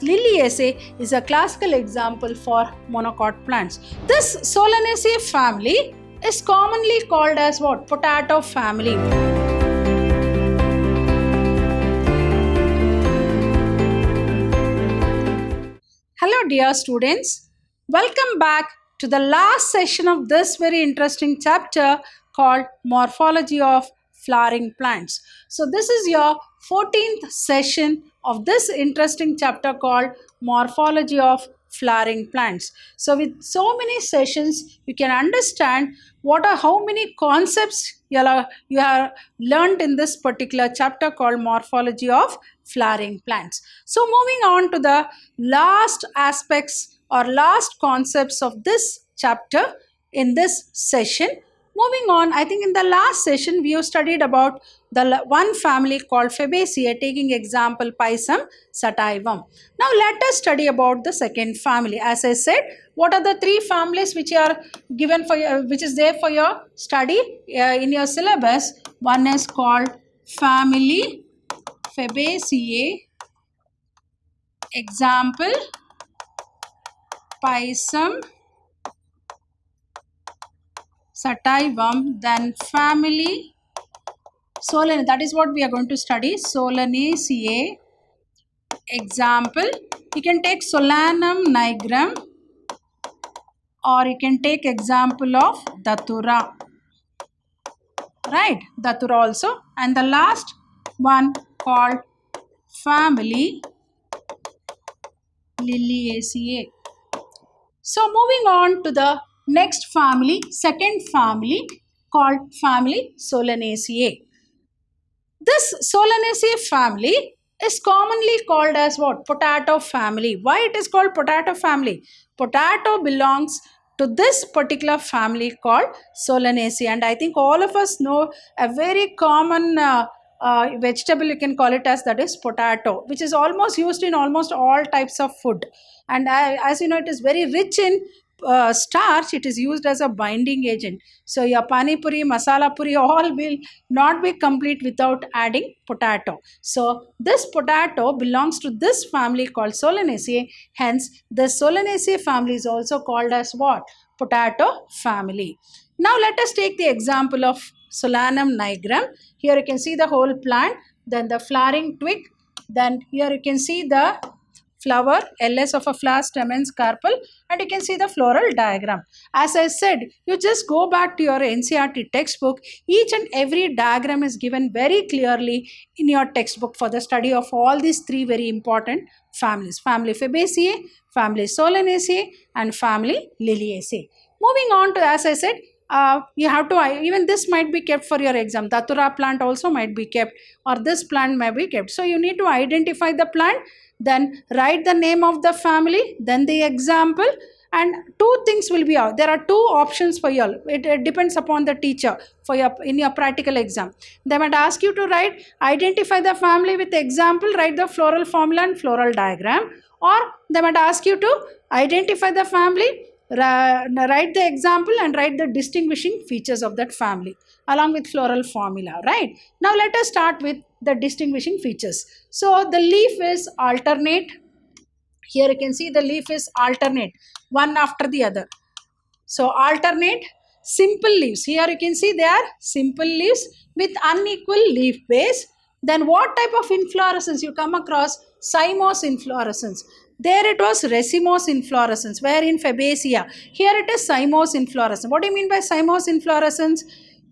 Liliaceae is a classical example for monocot plants. This Solanaceae family is commonly called as what? Potato family. Hello dear students, welcome back to the last session of this very interesting chapter called Morphology of Flowering Plants. So this is your 14th session of this interesting chapter called Morphology of Flowering Plants. So with so many sessions you can understand how many concepts you have learned in this particular chapter called Morphology of Flowering Plants. So moving on to the last aspects or last concepts of this chapter in this session. Moving on, I think in the last session we have studied about the one family called Fabaceae, taking example Pisum sativum. Now let us study about the second family. As I said, what are the three families which are given for which is there for your study in your syllabus? One is called family Fabaceae, example Pisum sativum, then family Solanaceae, that is what we are going to study, Solanaceae, example, you can take Solanum nigrum or you can take example of Datura, right, Datura also, and the last one called family Liliaceae. So moving on to the next family, second family called family Solanaceae. This Solanaceae family is commonly called as what? Potato family. Why it is called potato family? Potato belongs to this particular family called Solanaceae, and I think all of us know a very common vegetable, you can call it as, that is potato, which is almost used in almost all types of food, and as you know, it is very rich in starch. It is used as a binding agent. So your pani puri, masala puri, all will not be complete without adding potato. So this potato belongs to this family called Solanaceae. Hence the Solanaceae family is also called as what? Potato family. Now let us take the example of Solanum nigrum. Here you can see the whole plant, then the flowering twig, then here you can see the flower, LS of a flower, stamens, carpel, and you can see the floral diagram. As I said, you just go back to your NCERT textbook. Each and every diagram is given very clearly in your textbook for the study of all these three very important families. Family Fabaceae, family Solanaceae, and family Liliaceae. Moving on to, as I said, you have to, even this might be kept for your exam. Datura plant also might be kept, or this plant might be kept. So you need to identify the plant, then write the name of the family, then the example, and two things will be out. There are two options for you all. It depends upon the teacher for in your practical exam. They might ask you to write, identify the family with example, write the floral formula and floral diagram, or they might ask you to identify the family, write the example and write the distinguishing features of that family along with floral formula, right? Now let us start with the distinguishing features. So the leaf is alternate. Here you can see the leaf is alternate, one after the other. So alternate, simple leaves. Here you can see they are simple leaves with unequal leaf base. Then what type of inflorescence you come across? Cymose inflorescence. There it was racemose inflorescence, where in Fabaceae. Here it is cymose inflorescence. What do you mean by cymose inflorescence?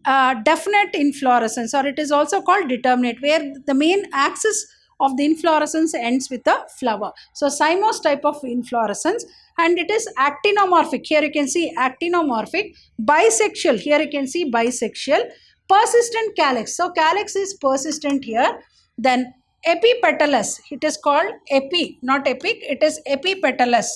Definite inflorescence, or it is also called determinate, where the main axis of the inflorescence ends with a flower. So cymose type of inflorescence, and it is actinomorphic. Here you can see actinomorphic. Bisexual. Here you can see bisexual. Persistent calyx. So calyx is persistent here. Then epipetalous. It is called epi, not epic. It is epipetalous.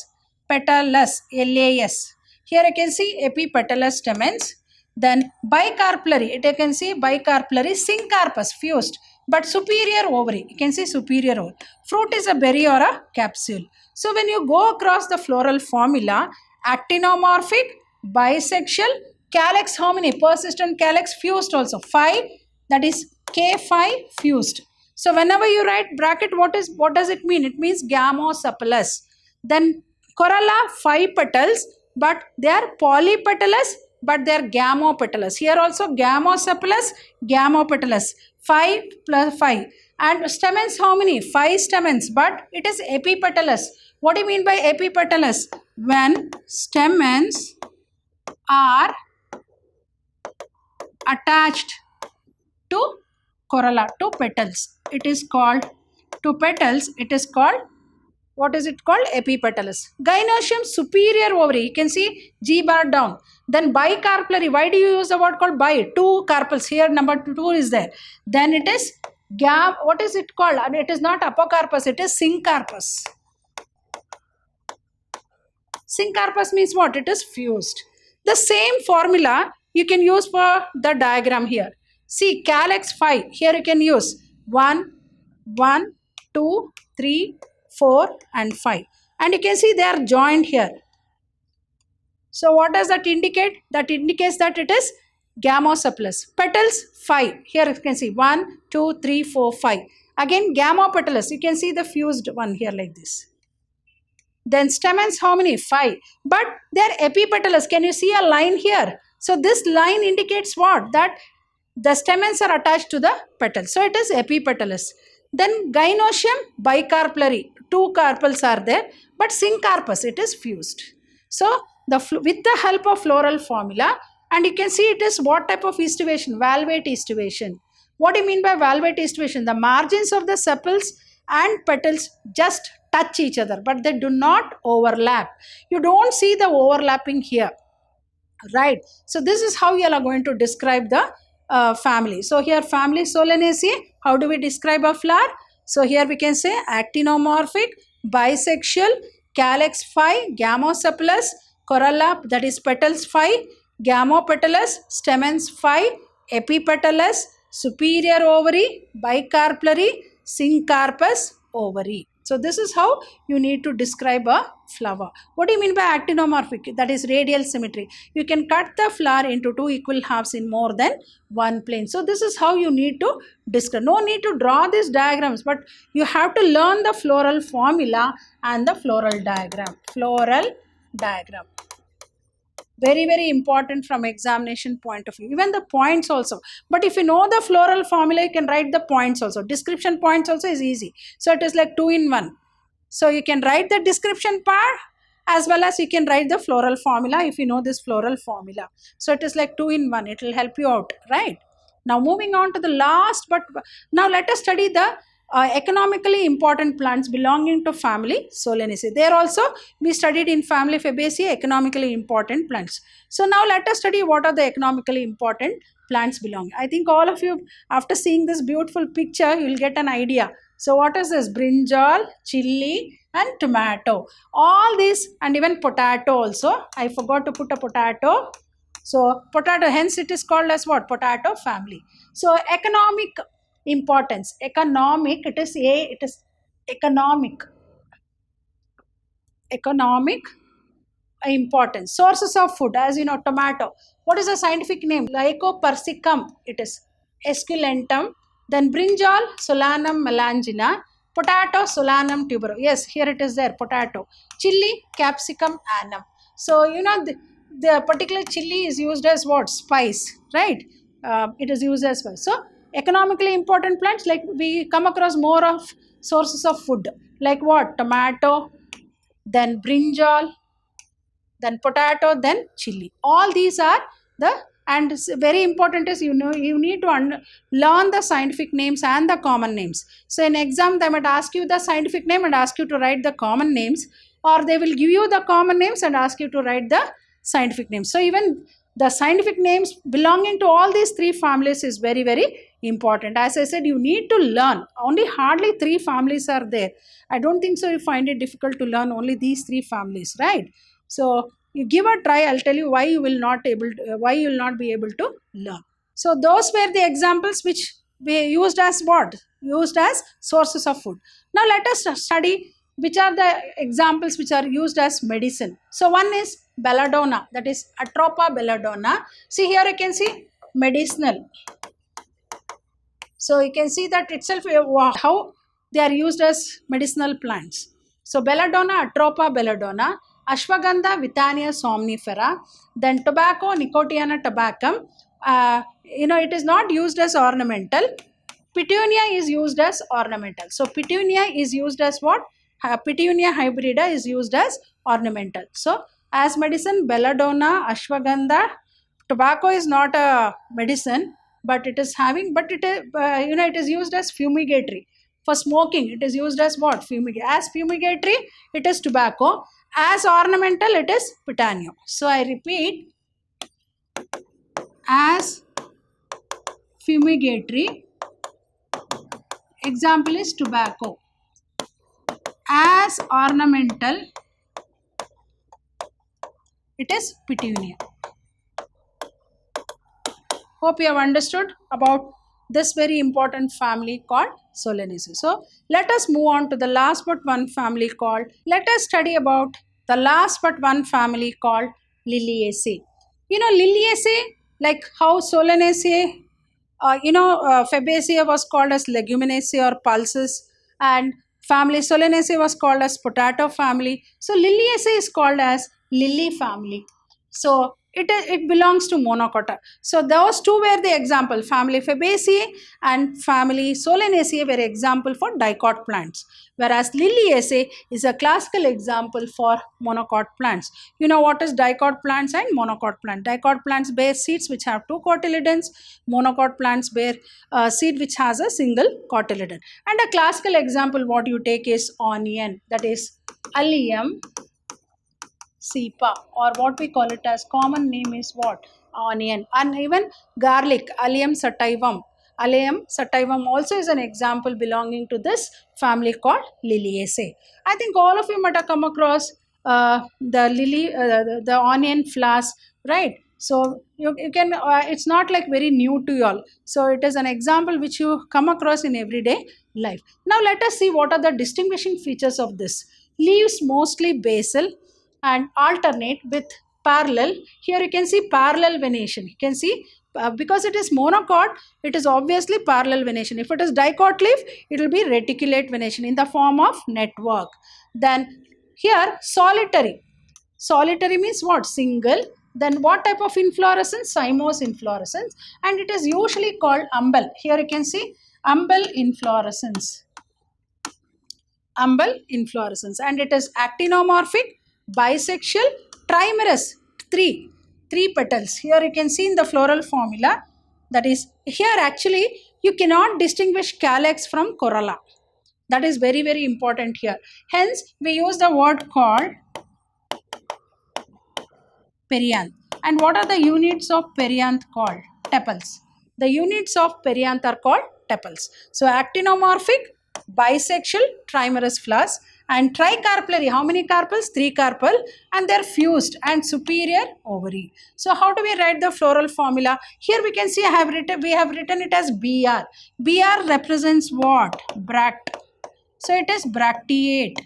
Petalous, LAS. Here you can see epipetalous stamens. Then bicarpellary. You can see bicarpellary, syncarpous, fused, but superior ovary. You can see superior ovary. Fruit is a berry or a capsule. So when you go across the floral formula, actinomorphic, bisexual, calyx, how many? Persistent calyx, fused also, 5, that is K5 fused. So whenever you write bracket, what does it mean? It means Gamosepalous. Then corolla 5 petals, but they are polypetalous, but they are gamopetalous. Here also Gamosepalous, gamopetalous. 5 plus 5. And stamens, how many? 5 stamens, but it is epipetalous. What do you mean by epipetalous? When stamens are attached to corolla, to petals, it is called, to petals, it is called, what is it called? Epipetalous. Gynoecium superior ovary, you can see G bar down. Then bicarpellary, why do you use the word called bi? 2 carpels, here number 2 is there. Then it is what is it called? And it is not apocarpus, it is syncarpus. Syncarpus means what? It is fused. The same formula you can use for the diagram here. See, calyx 5, here you can use 1, 1, 2, 3, 4 and 5. And you can see they are joined here. So what does that indicate? That indicates that it is Gamosepalous. Petals 5. Here you can see 1, 2, 3, 4, 5. Again gamopetalous. You can see the fused one here like this. Then stamens, how many? 5. But they are epipetalous. Can you see a line here? So this line indicates what? That the stamens are attached to the petals. So it is epipetalous. Then gynoecium bicarpellary. 2 carpels are there. But syncarpus, it is fused. So with the help of floral formula, and you can see it is what type of estivation? Valvate estivation. What do you mean by valvate estivation? The margins of the sepals and petals just touch each other, but they do not overlap. You don't see the overlapping here, right? So this is how you are going to describe the family. So here family Solanaceae, how do we describe a flower? So here we can say actinomorphic, bisexual, calyx 5, gamosepalous, corolla, that is petals 5, gamopetalous, stamens 5, epipetalous, superior ovary, bicarpellary, syncarpus ovary. So this is how you need to describe a flower. What do you mean by actinomorphic? That is radial symmetry. You can cut the flower into 2 equal halves in more than one plane. So this is how you need to describe. No need to draw these diagrams, but you have to learn the floral formula and the floral diagram. Floral diagram. Very, very important from examination point of view. Even the points also. But if you know the floral formula, you can write the points also. Description points also is easy. So it is like 2 in 1. So you can write the description part as well as you can write the floral formula if you know this floral formula. So it is like 2 in 1. It will help you out, right? Now moving on to the last, but now let us study the economically important plants belonging to family Solanaceae. There also we studied in family Fabaceae economically important plants. So now let us study what are the economically important plants belonging. I think all of you, after seeing this beautiful picture, you will get an idea. So what is this? Brinjal, chili and tomato. All these, and even potato also. I forgot to put a potato. So potato, hence it is called as what? Potato family. So economic importance. Economic, it is economic. Economic importance. Sources of food, as you know, tomato. What is the scientific name? Lycopersicum, it is esculentum. Then brinjal, Solanum melangina. Potato, Solanum tuberose. Yes, here it is there, potato. Chili, Capsicum annum. So, you know, the particular chili is used as what? Spice, right? It is used as spice. So, economically important plants, like we come across more of sources of food. Like what? Tomato, then brinjal, then potato, then chili. All these are the, and very important is, you know, you need to learn the scientific names and the common names. So in exam they might ask you the scientific name and ask you to write the common names, or they will give you the common names and ask you to write the scientific names. So even the scientific names belonging to all these 3 families is very, very important. As I said, you need to learn. Only hardly 3 families are there. I don't think so you find it difficult to learn only these 3 families, right? So you give a try. I'll tell you why you will not be able to learn. So those were the examples which we used as what? Used as sources of food. Now let us study which are the examples which are used as medicine. So one is belladonna, that is Atropa belladonna. See here you can see medicinal. So you can see that itself how they are used as medicinal plants. So belladonna, Atropa belladonna, ashwagandha, Withania somnifera, then tobacco, Nicotiana tabacum. It is not used as ornamental. Petunia is used as ornamental. So petunia is used as what? Petunia hybrida is used as ornamental. So as medicine, belladonna, ashwagandha, tobacco is not a medicine, but it is having, but it is, it is used as fumigatory. For smoking, it is used as what? As fumigatory, it is tobacco. As ornamental, it is petunia. So I repeat, as fumigatory, example is tobacco. As ornamental, it is petunia. Hope you have understood about this very important family called Solanaceae. So let us move on to the last but one family called, let us study about the last but one family called Liliaceae. Liliaceae, like how Solanaceae, Fabaceae was called as Leguminosae or pulses, and family Solanaceae was called as potato family. So Liliaceae is called as lily family. So it belongs to monocotta. So those two were the example. Family Fabaceae and family Solanaceae were example for dicot plants, whereas Liliaceae is a classical example for monocot plants. You know what is dicot plants and monocot plant? Dicot plants bear seeds which have two cotyledons. Monocot plants bear seed which has a single cotyledon. And a classical example what you take is onion, that is Allium cepa, or what we call it as common name is what? Onion. And even garlic, Allium sativum. Allium sativum also is an example belonging to this family called Liliaceae. I think all of you might have come across the onion flowers, right? So you can, it's not like very new to you all. So it is an example which you come across in everyday life. Now let us see what are the distinguishing features of this. Leaves mostly basal and alternate with parallel. Here you can see parallel venation. You can see because it is monocot, it is obviously parallel venation. If it is dicot leaf, it will be reticulate venation in the form of network. Then here solitary. Solitary means what? Single. Then what type of inflorescence? Cymose inflorescence, and it is usually called umbel. Here you can see umbel inflorescence. Umbel inflorescence, and it is actinomorphic, bisexual, trimerous, three petals. Here you can see in the floral formula, that is, here actually you cannot distinguish calyx from corolla. That is very, very important here. Hence we use the word called perianth. And what are the units of perianth called? Tepals. The units of perianth are called tepals. So actinomorphic, bisexual, trimerous flowers, and tricarpellary. How many carpels? 3 carpel, and they are fused and superior ovary. So how do we write the floral formula? Here we can see we have written it as BR. BR represents what? Bract. So it is bracteate.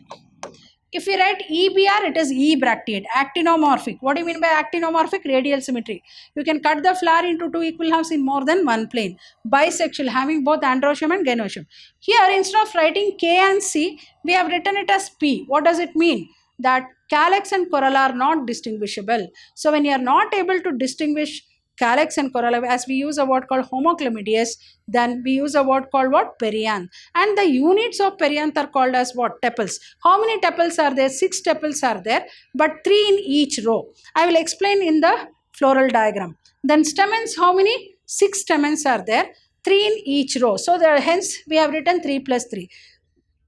If we write EBR, it is E bracteate, actinomorphic. What do you mean by actinomorphic? Radial symmetry. You can cut the flower into two equal halves in more than one plane. Bisexual, having both androecium and gynoecium. Here, instead of writing K and C, we have written it as P. What does it mean? That calyx and corolla are not distinguishable. So when you are not able to distinguish calyx and corolla, as we use a word called homochlamydius, then we use a word called what? Perianth. And the units of perianth are called as what? Tepals. How many tepals are there? 6 tepals are there, but 3 in each row. I will explain in the floral diagram. Then stamens, how many? 6 stamens are there, 3 in each row. So there, hence we have written 3 plus 3.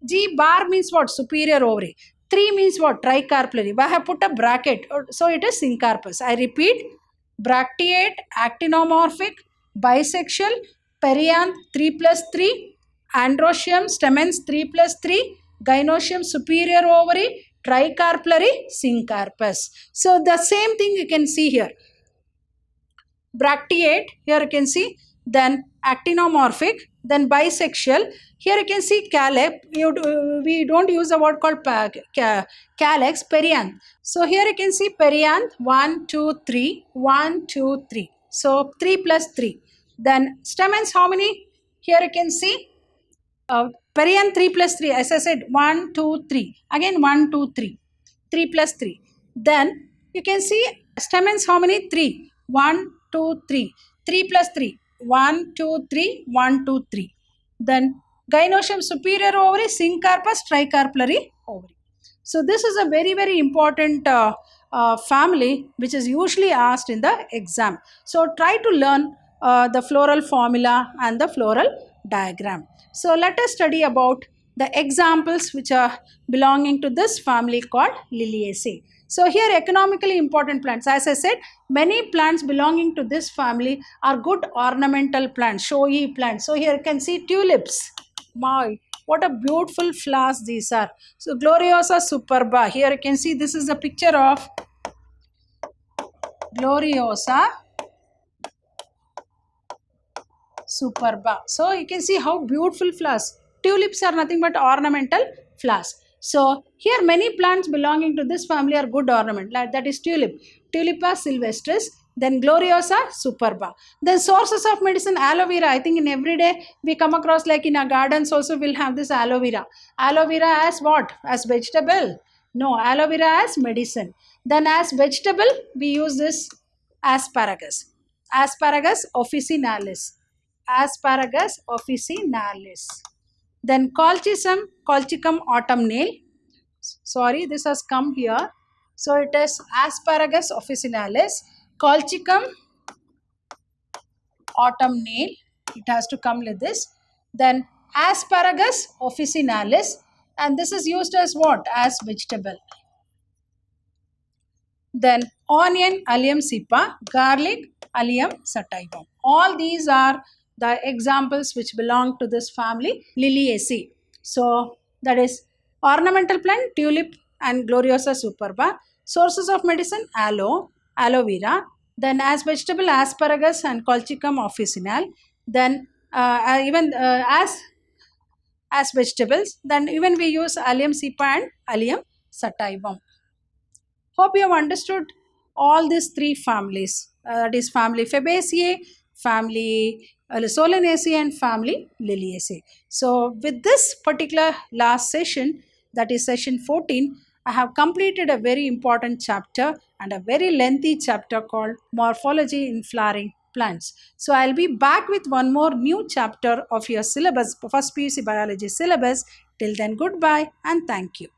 G bar means what? Superior ovary. 3 means what? Tricarpellary. I have put a bracket, so it is syncarpous. I repeat, bracteate, actinomorphic, bisexual, perianth 3 plus 3, androecium, stamens 3 plus 3, gynoecium, superior ovary, tricarpellary, syncarpous. So the same thing you can see here. Bracteate, here you can see, then actinomorphic, then bisexual. Here you can see calyx. We don't use a word called calyx, perianth. So here you can see perianth 1, 2, 3, 1, 2, 3. So 3 plus 3. Then stamens, how many? Here you can see Perian 3 plus 3, as I said, 1, 2, 3. Again 1, 2, 3. 3 plus 3. Then you can see stamens how many? 3. 1, 2, 3. 3 plus 3. 1, 2, 3. 1, 2, 3. Then gynoecium superior ovary, syncarpus, tricarpillary ovary. So this is a very, very important family which is usually asked in the exam. So try to learn the floral formula and the floral diagram. So let us study about the examples which are belonging to this family called Liliaceae. So here economically important plants. As I said, many plants belonging to this family are good ornamental plants, showy plants. So here you can see tulips. My, what a beautiful flowers these are. So Gloriosa superba. Here you can see this is a picture of Gloriosa superba. So you can see how beautiful flowers. Tulips are nothing but ornamental flowers. So here many plants belonging to this family are good ornament. Like that is tulip, Tulipa sylvestris, then Gloriosa superba. Then sources of medicine, aloe vera. I think in every day we come across, like in our gardens also we'll have this aloe vera. Aloe vera as what? As vegetable? No, aloe vera as medicine. Then as vegetable we use this asparagus. Asparagus officinalis. Asparagus officinalis. Then colchicum autumnale. Sorry, this has come here. So it is Asparagus officinalis, Colchicum autumnale. It has to come with this. Then Asparagus officinalis, and this is used as what? As vegetable. Then onion, Allium cepa, garlic, Allium sativum. All these are the examples which belong to this family Liliaceae. So that is ornamental plant tulip and Gloriosa superba. Sources of medicine aloe, aloe vera. Then as vegetable asparagus and Colchicum officinale. Then even as vegetables, then even we use Allium cepa and Allium sativum. Hope you have understood all these three families. That is family Fabaceae, family Solanaceae, and family Liliaceae. So with this particular last session, that is session 14, I have completed a very important chapter and a very lengthy chapter called Morphology in Flowering Plants. So I'll be back with one more new chapter of your syllabus, first PUC biology syllabus. Till then, goodbye and thank you.